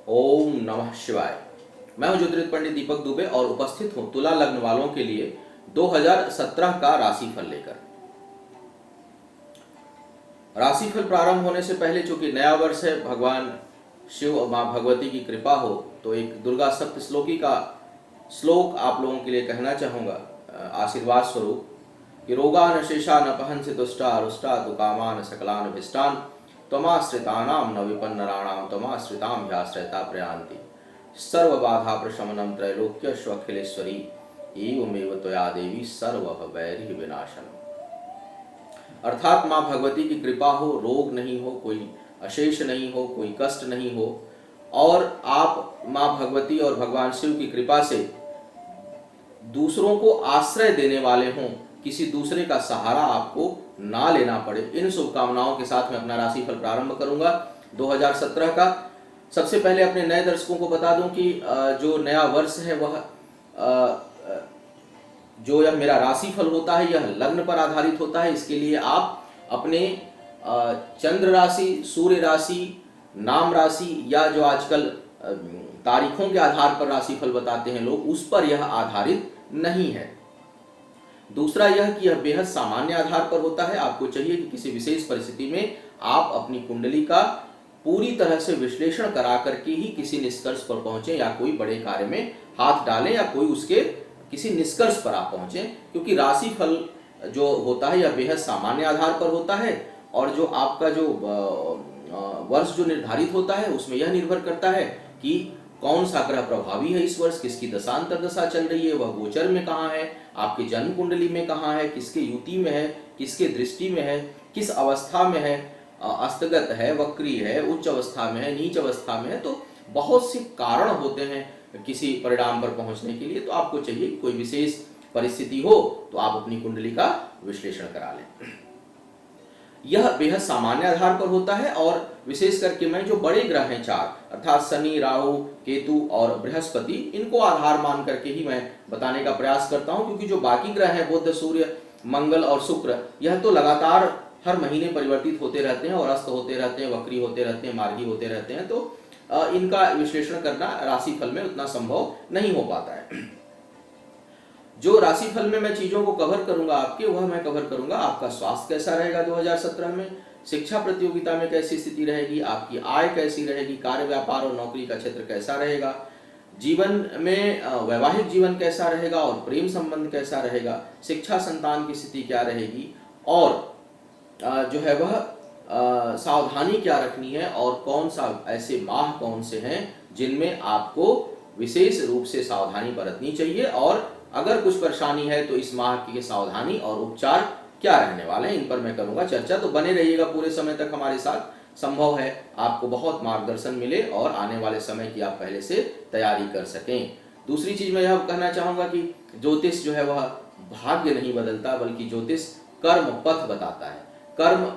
ओम नमः शिवाय। मैं हूं ज्योतिर्विद पंडित दीपक दुबे और उपस्थित हूं तुला लग्न वालों के लिए 2017 का राशिफल लेकर। राशिफल प्रारंभ होने से पहले चूंकि नया वर्ष है, भगवान शिव और मां भगवती की कृपा हो तो एक दुर्गा सप्तश्लोकी का श्लोक आप लोगों के लिए कहना चाहूँगा आशीर्वाद स्वरूप कि रोगान शेषान अपहंसि दुष्टा रुष्टा तु कामान सकलान भिष्टान त्वमाश्रितानां न विपन्नराणां त्वमाश्रितां ह्याश्रयता प्रयान्ति सर्वबाधा प्रशमनं त्रैलोक्यश्वखिलेश्वरी एवमेव त्वया देवी सर्वभवैरिः विनाशनम्। अर्थात माँ भगवती की कृपा हो, रोग नहीं हो, कोई अशेष नहीं हो, कोई कष्ट नहीं हो और आप माँ भगवती और भगवान शिव की कृपा से दूसरों को आश्रय देने वाले हों, किसी दूसरे का सहारा आपको ना लेना पड़े। इन शुभकामनाओं के साथ मैं अपना राशिफल प्रारंभ करूंगा 2017 का। सबसे पहले अपने नए दर्शकों को बता दूं कि जो नया वर्ष है वह जो यह मेरा राशिफल होता है यह लग्न पर आधारित होता है। इसके लिए आप अपने चंद्र राशि, सूर्य राशि, नाम राशि या जो आजकल तारीखों के आधार पर राशिफल बताते हैं लोग, उस पर यह आधारित नहीं है। दूसरा यह कि यह बेहद सामान्य आधार पर होता है। आपको चाहिए कि किसी विशेष परिस्थिति में आप अपनी कुंडली का पूरी तरह से विश्लेषण करा करके ही किसी निष्कर्ष पर पहुंचे या कोई बड़े कार्य में हाथ डालें या कोई उसके किसी निष्कर्ष पर आप पहुंचे, क्योंकि राशिफल जो होता है यह बेहद सामान्य आधार पर होता है और जो आपका जो वर्ष जो निर्धारित होता है उसमें यह निर्भर करता है कि कौन सा ग्रह प्रभावी है इस वर्ष, किसकी दशांतर दशा चल रही है, वह गोचर में कहाँ है, आपकी जन्म कुंडली में कहाँ है, किसके युति में है, किसके दृष्टि में है, किस अवस्था में है, अस्तगत है, वक्री है, उच्च अवस्था में है, नीच अवस्था में है। तो बहुत से कारण होते हैं किसी परिणाम पर पहुंचने के लिए। तो आपको चाहिए कोई विशेष परिस्थिति हो तो आप अपनी कुंडली का विश्लेषण करा लें। यह बेहद सामान्य आधार पर होता है और विशेष करके मैं जो बड़े ग्रह हैं 4 अर्थात शनि, राहु, केतु और बृहस्पति, इनको आधार मान करके ही मैं बताने का प्रयास करता हूं, क्योंकि जो बाकी ग्रह हैं बुध, सूर्य, मंगल और शुक्र, यह तो लगातार हर महीने परिवर्तित होते रहते हैं और अस्त होते रहते हैं, वक्री होते रहते हैं, मार्गी होते रहते हैं। तो इनका विश्लेषण करना राशिफल में उतना संभव नहीं हो पाता है। जो राशिफल में मैं चीजों को कवर करूंगा आपके, वह मैं कवर करूंगा आपका स्वास्थ्य कैसा रहेगा 2017 में, शिक्षा प्रतियोगिता में कैसी स्थिति रहेगी, आपकी आय कैसी रहेगी, कार्य व्यापार और नौकरी का क्षेत्र कैसा रहेगा, जीवन में वैवाहिक जीवन कैसा रहेगा और प्रेम संबंध कैसा रहेगा, शिक्षा संतान की स्थिति क्या रहेगी और जो है वह सावधानी क्या रखनी है और कौन सा ऐसे माह कौन से हैं जिनमें आपको विशेष रूप से सावधानी बरतनी चाहिए और अगर कुछ परेशानी है तो इस माह की सावधानी और उपचार क्या रहने वाले हैं, इन पर मैं करूंगा चर्चा। तो बने रहिएगा पूरे समय तक हमारे साथ। संभव है आपको बहुत मार्गदर्शन मिले और आने वाले समय की आप पहले से तैयारी कर सकें। दूसरी चीज मैं यह कहना चाहूंगा कि ज्योतिष जो है वह भाग्य नहीं बदलता, बल्कि ज्योतिष कर्म पथ बताता है। कर्म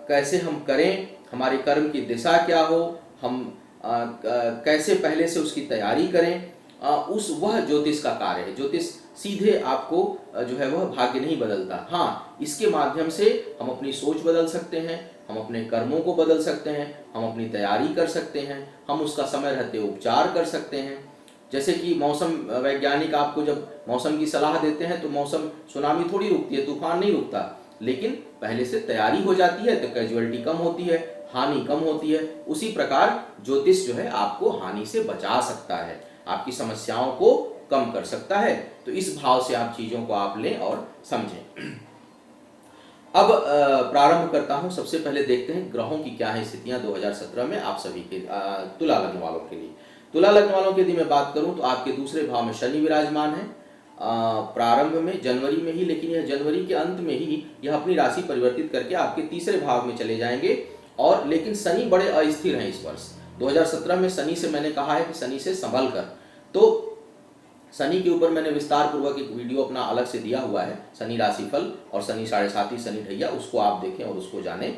कैसे हम करें, हमारे कर्म की दिशा क्या हो, हम कैसे पहले से उसकी तैयारी करें, वह ज्योतिष का कार्य है। ज्योतिष सीधे आपको जो है वह भाग्य नहीं बदलता। हाँ, इसके माध्यम से हम अपनी सोच बदल सकते हैं, हम अपने कर्मों को बदल सकते हैं, हम अपनी तैयारी कर सकते हैं, हम उसका समय रहते उपचार कर सकते हैं। जैसे कि मौसम वैज्ञानिक आपको जब मौसम की सलाह देते हैं तो मौसम सुनामी थोड़ी रुकती है, तूफान नहीं रुकता, लेकिन पहले से तैयारी हो जाती है तो कैजुअलिटी कम होती है, हानि कम होती है। उसी प्रकार ज्योतिष जो है आपको हानि से बचा सकता है, आपकी समस्याओं को कम कर सकता है। तो इस भाव से आप चीजों को आप लें और समझें। अब प्रारंभ करता हूं। सबसे पहले देखते हैं ग्रहों की क्या है स्थितियां 2017 में आप सभी के तुला लग्न वालों के लिए। तुला लग्न वालों की यदि मैं बात करूं तो आपके दूसरे भाव में शनि विराजमान है प्रारंभ में जनवरी में ही, लेकिन यह जनवरी के अंत में ही यह अपनी राशि परिवर्तित करके आपके तीसरे भाव में चले जाएंगे। और लेकिन शनि बड़े अस्थिर हैं इस वर्ष 2017 में। शनि से मैंने कहा है कि शनि से संभल कर, तो शनि के ऊपर मैंने विस्तार पूर्वक एक वीडियो अपना अलग से दिया हुआ है, शनि राशिफल और शनि 7.5 शनि ढैया, उसको आप देखें और उसको जानें।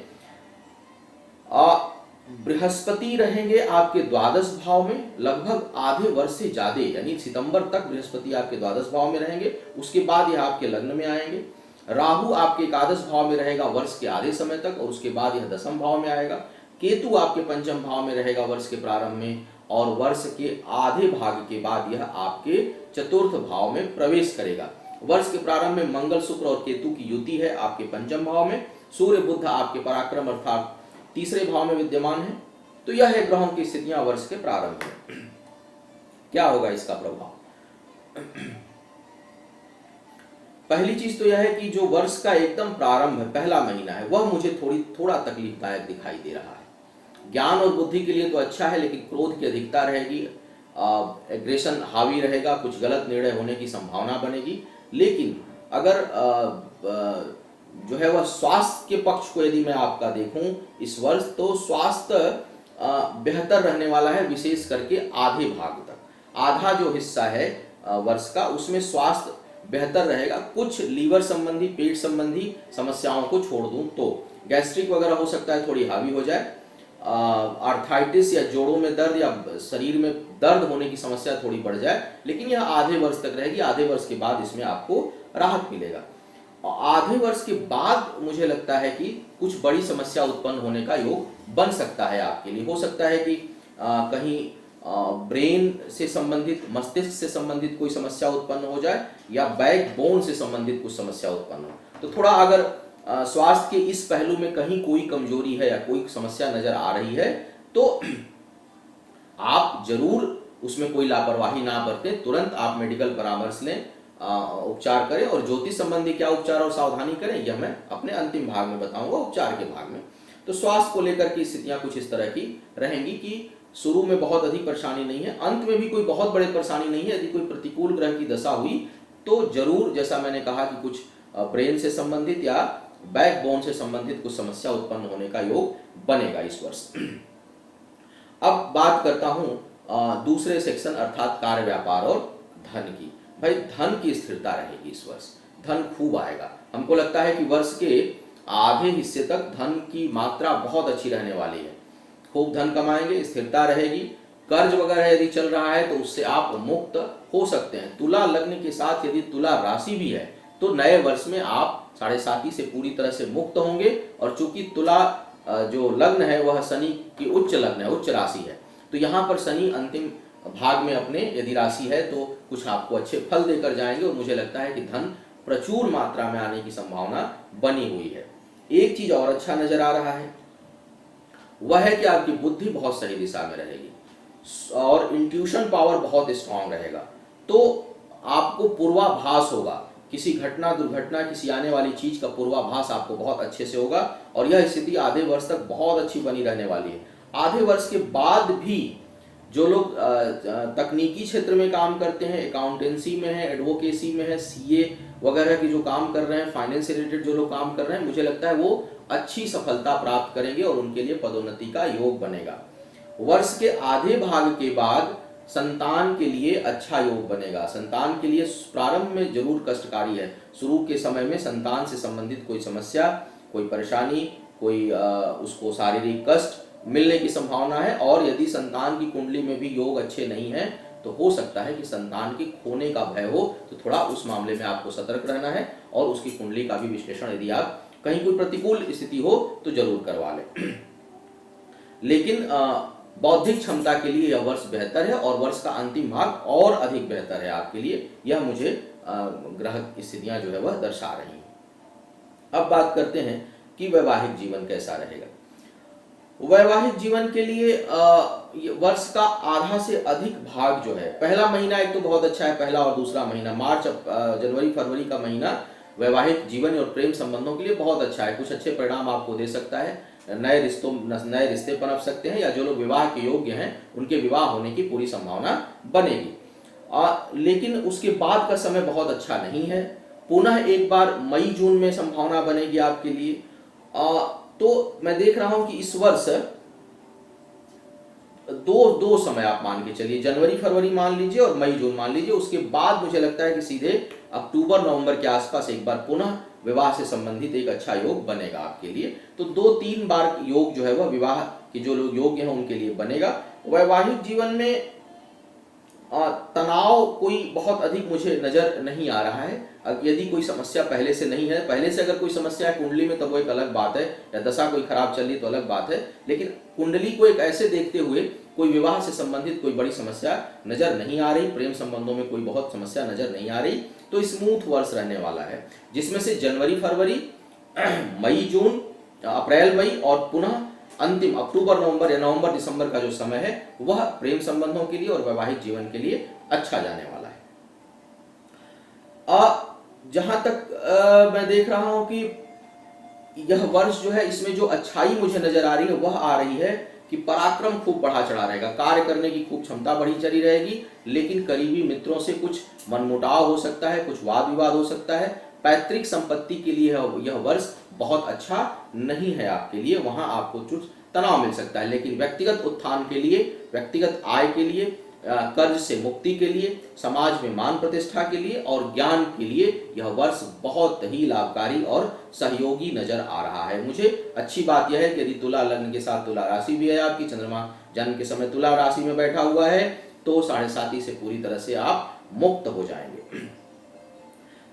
बृहस्पति रहेंगे आपके द्वादश भाव में लगभग आधे वर्ष से ज्यादा, यानी सितंबर तक बृहस्पति आपके द्वादश भाव में रहेंगे। उसके बाद यह आपके लग्न में आएंगे। राहु आपके एकादश भाव में रहेगा वर्ष के आधे समय तक और उसके बाद यह दशम भाव में आएगा। केतु आपके पंचम भाव में रहेगा वर्ष के प्रारंभ में, और वर्ष के आधे भाग के बाद यह आपके चतुर्थ भाव में प्रवेश करेगा। वर्ष के प्रारंभ में मंगल, शुक्र और केतु की युति है आपके पंचम भाव में। सूर्य बुध आपके पराक्रम अर्थात तीसरे भाव में विद्यमान है। तो यह है ग्रहों की स्थितियां वर्ष के प्रारंभ में। क्या होगा इसका प्रभाव? पहली चीज तो यह है कि जो वर्ष का एकदम प्रारंभ है, पहला महीना है, वह मुझे थोड़ा तकलीफदायक दिखाई दे रहा है। ज्ञान और बुद्धि के लिए तो अच्छा है, लेकिन क्रोध की अधिकता रहेगी, एग्रेशन हावी रहेगा, कुछ गलत निर्णय होने की संभावना बनेगी। लेकिन अगर जो है वह स्वास्थ्य के पक्ष को यदि मैं आपका देखूं इस वर्ष, तो स्वास्थ्य बेहतर रहने वाला है, विशेष करके आधे भाग तक। आधा जो हिस्सा है वर्ष का, उसमें स्वास्थ्य बेहतर रहेगा। कुछ लीवर संबंधी, पेट संबंधी समस्याओं को छोड़ दूं तो गैस्ट्रिक वगैरह हो सकता है थोड़ी हावी हो जाए, आर्थराइटिस या जोड़ों में दर्द या शरीर में दर्द होने की समस्या थोड़ी बढ़ जाए, लेकिन यह आधे वर्ष तक रहेगी। आधे वर्ष के बाद इसमें आपको राहत मिलेगा। और आधे वर्ष के बाद मुझे लगता है कि कुछ बड़ी समस्या उत्पन्न होने का योग बन सकता है आपके लिए। हो सकता है कि कहीं ब्रेन से संबंधित, मस्तिष्क से संबंधित कोई समस्या उत्पन्न हो जाए, या बैक बोन से संबंधित कुछ समस्या उत्पन्न हो। तो थोड़ा अगर स्वास्थ्य के इस पहलू में कहीं कोई कमजोरी है या कोई समस्या नजर आ रही है, तो आप जरूर उसमें कोई लापरवाही ना बरतें, तुरंत आप मेडिकल परामर्श लें, उपचार करें। और ज्योतिष संबंधी क्या उपचार और सावधानी करें, यह मैं अपने अंतिम भाग में बताऊंगा, उपचार के भाग में। तो स्वास्थ्य को लेकर की स्थितियां कुछ इस तरह की रहेंगी कि शुरू में बहुत अधिक परेशानी नहीं है, अंत में भी कोई बहुत बड़े परेशानी नहीं है। यदि कोई प्रतिकूल ग्रह की दशा हुई तो जरूर, जैसा मैंने कहा कि कुछ ब्रेन से संबंधित या बैकबोन से संबंधित कुछ समस्या उत्पन्न होने का योग बनेगा इस वर्ष। अब बात करता हूं दूसरे सेक्शन अर्थात कार्य, व्यापार और धन की। भाई धन की स्थिरता रहेगी इस वर्ष, धन खूब आएगा। हमको लगता है कि वर्ष के आधे हिस्से तक धन की मात्रा बहुत अच्छी रहने वाली है, खूब धन कमाएंगे, स्थिरता रहेगी। कर्ज वगैरह यदि चल रहा है तो उससे आप मुक्त हो सकते हैं। तुला लग्न के साथ यदि तुला राशि भी है तो नए वर्ष में आप 7.5 से पूरी तरह से मुक्त होंगे। और चूंकि तुला जो लग्न है वह शनि की उच्च लग्न है, उच्च राशि है, तो यहाँ पर शनि अंतिम भाग में अपने यदि राशि है तो कुछ आपको अच्छे फल देकर जाएंगे। और मुझे लगता है कि धन प्रचुर मात्रा में आने की संभावना बनी हुई है। एक चीज और अच्छा नजर आ रहा है, वह है कि आपकी बुद्धि बहुत सही दिशा में रहेगी और इंट्यूशन पावर बहुत स्ट्रांग रहेगा। तो आपको पूर्वाभास होगा, किसी घटना, दुर्घटना, किसी आने वाली चीज का पूर्वाभास आपको बहुत अच्छे से होगा। और यह स्थिति आधे वर्ष तक बहुत अच्छी बनी रहने वाली है। आधे वर्ष के बाद भी जो लोग तकनीकी क्षेत्र में काम करते हैं, अकाउंटेंसी में है, एडवोकेसी में है, सीए वगैरह की जो काम कर रहे हैं, फाइनेंस से रिलेटेड जो लोग काम कर रहे हैं, मुझे लगता है वो अच्छी सफलता प्राप्त करेंगे और उनके लिए पदोन्नति का योग बनेगा। वर्ष के आधे भाग के बाद संतान के लिए अच्छा योग बनेगा। संतान के लिए प्रारंभ में जरूर कष्टकारी है, शुरू के समय में संतान से संबंधित कोई समस्या, कोई परेशानी, कोई उसको शारीरिक कष्ट मिलने की संभावना है। और यदि संतान की कुंडली में भी योग अच्छे नहीं है तो हो सकता है कि संतान के खोने का भय हो, तो थोड़ा उस मामले में आपको सतर्क रहना है और उसकी कुंडली का भी विश्लेषण यदि आप कहीं कोई प्रतिकूल स्थिति हो तो जरूर करवा लें। लेकिन बौद्धिक क्षमता के लिए यह वर्ष बेहतर है और वर्ष का अंतिम भाग और अधिक बेहतर है आपके लिए, यह मुझे ग्रह स्थितियां जो है वह दर्शा रही हैं। अब बात करते हैं कि वैवाहिक जीवन कैसा रहेगा। वैवाहिक जीवन के लिए वर्ष का आधा से अधिक भाग जो है, पहला महीना एक तो बहुत अच्छा है, पहला और दूसरा महीना, मार्च, जनवरी, फरवरी का महीना वैवाहिक जीवन और प्रेम संबंधों के लिए बहुत अच्छा है। कुछ अच्छे परिणाम आपको दे सकता है, नए रिश्ते पनप सकते हैं, या जो लोग विवाह के योग्य हैं उनके विवाह होने की पूरी संभावना बनेगी। लेकिन उसके बाद का समय बहुत अच्छा नहीं है। पुनः एक बार मई जून में संभावना बनेगी आपके लिए। तो मैं देख रहा हूं कि इस वर्ष दो समय आप मान के चलिए, जनवरी फरवरी मान लीजिए और मई जून मान लीजिए। उसके बाद मुझे लगता है कि सीधे अक्टूबर नवंबर के आसपास एक बार पुनः विवाह से संबंधित एक अच्छा योग बनेगा आपके लिए। तो 2-3 बार योग जो है वह विवाह के जो लोग योग्य हैं उनके लिए बनेगा। वैवाहिक जीवन में तनाव कोई बहुत अधिक मुझे नजर नहीं आ रहा है। यदि कोई समस्या पहले से नहीं है, पहले से अगर कोई समस्या है कुंडली में तो वो एक अलग बात है, या दशा कोई खराब चल रही तो अलग बात है, लेकिन कुंडली को एक ऐसे देखते हुए कोई विवाह से संबंधित कोई बड़ी समस्या नजर नहीं आ रही, प्रेम संबंधों में कोई बहुत समस्या नजर नहीं आ रही। तो स्मूथ वर्ष रहने वाला है, जिसमें से जनवरी फरवरी, मई जून, अप्रैल मई और पुनः अंतिम अक्टूबर नवंबर या नवंबर दिसंबर का जो समय है वह प्रेम संबंधों के लिए और वैवाहिक जीवन के लिए अच्छा जाने वाला है। जहां तक मैं देख रहा हूं कि यह वर्ष जो है, इसमें जो अच्छाई मुझे नजर आ रही है वह आ रही है कि पराक्रम खूब बढ़ा चढ़ा रहेगा, कार्य करने की खूब क्षमता बढ़ी चली रहेगी, लेकिन करीबी मित्रों से कुछ मनमुटाव हो सकता है, कुछ वाद विवाद हो सकता है। पैतृक संपत्ति के लिए यह वर्ष बहुत अच्छा नहीं है आपके लिए, वहां आपको कुछ तनाव मिल सकता है, लेकिन व्यक्तिगत उत्थान के लिए, व्यक्तिगत आय के लिए, कर्ज से मुक्ति के लिए, समाज में मान प्रतिष्ठा के लिए और ज्ञान के लिए यह वर्ष बहुत ही लाभकारी और सहयोगी नजर आ रहा है। मुझे अच्छी बात यह है कि यदि तुला लग्न के साथ तुला राशि भी है आपकी, चंद्रमा जन्म के समय तुला राशि में बैठा हुआ है, तो 7.5 से पूरी तरह से आप मुक्त हो जाएंगे।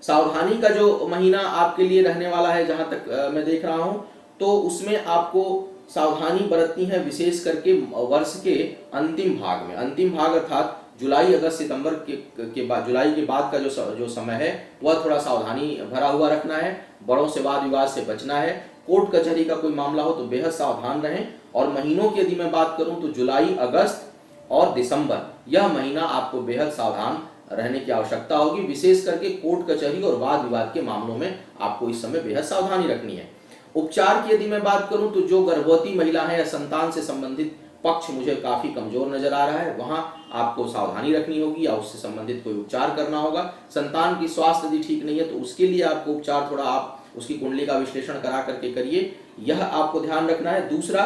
सावधानी का जो महीना आपके लिए रहने वाला है, जहां तक मैं देख रहा हूं, तो उसमें आपको सावधानी बरतनी है, विशेष करके वर्ष के अंतिम भाग में। अंतिम भाग अर्थात जुलाई अगस्त सितंबर के बाद, जुलाई के बाद का जो समय है वह थोड़ा सावधानी भरा हुआ रखना है, बड़ों से वाद विवाद से बचना है, कोर्ट कचहरी का कोई मामला हो तो बेहद सावधान रहें। और महीनों की यदि मैं बात करूं तो जुलाई अगस्त और दिसंबर, यह महीना आपको बेहद सावधान रहने की आवश्यकता होगी, विशेष करके कोर्ट कचहरी और वाद विवाद के मामलों में आपको इस समय बेहद सावधानी रखनी है। उपचार की यदि मैं बात करूं तो जो गर्भवती महिला है या संतान से संबंधित पक्ष मुझे काफी कमजोर नजर आ रहा है, वहां आपको सावधानी रखनी होगी या उससे संबंधित कोई उपचार करना होगा। संतान की स्वास्थ्य यदि ठीक नहीं है तो उसके लिए आपको उपचार थोड़ा आप उसकी कुंडली का विश्लेषण करा करके करिए, यह आपको ध्यान रखना है। दूसरा,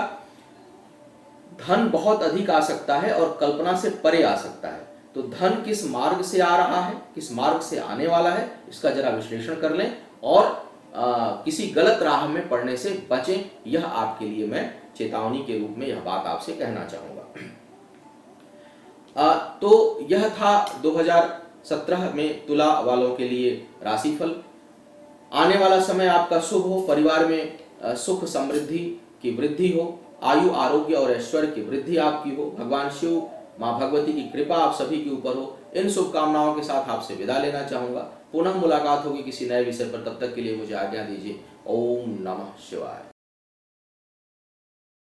धन बहुत अधिक आ सकता है और कल्पना से परे आ सकता है, तो धन किस मार्ग से आ रहा है, किस मार्ग से आने वाला है, इसका जरा विश्लेषण कर लें और किसी गलत राह में पड़ने से बचें। यह आपके लिए मैं चेतावनी के रूप में यह बात आपसे कहना चाहूंगा। तो यह था 2017 में तुला वालों के लिए राशिफल। आने वाला समय आपका शुभ हो, परिवार में सुख समृद्धि की वृद्धि हो, आयु आरोग्य और ऐश्वर्य की वृद्धि आपकी हो, भगवान शिव माँ भगवती की कृपा आप सभी के ऊपर हो। इन शुभकामनाओं के साथ आपसे विदा लेना चाहूंगा। पुनः मुलाकात होगी किसी नए विषय पर, तब तक के लिए मुझे आज्ञा दीजिए। ओम नमः शिवाय।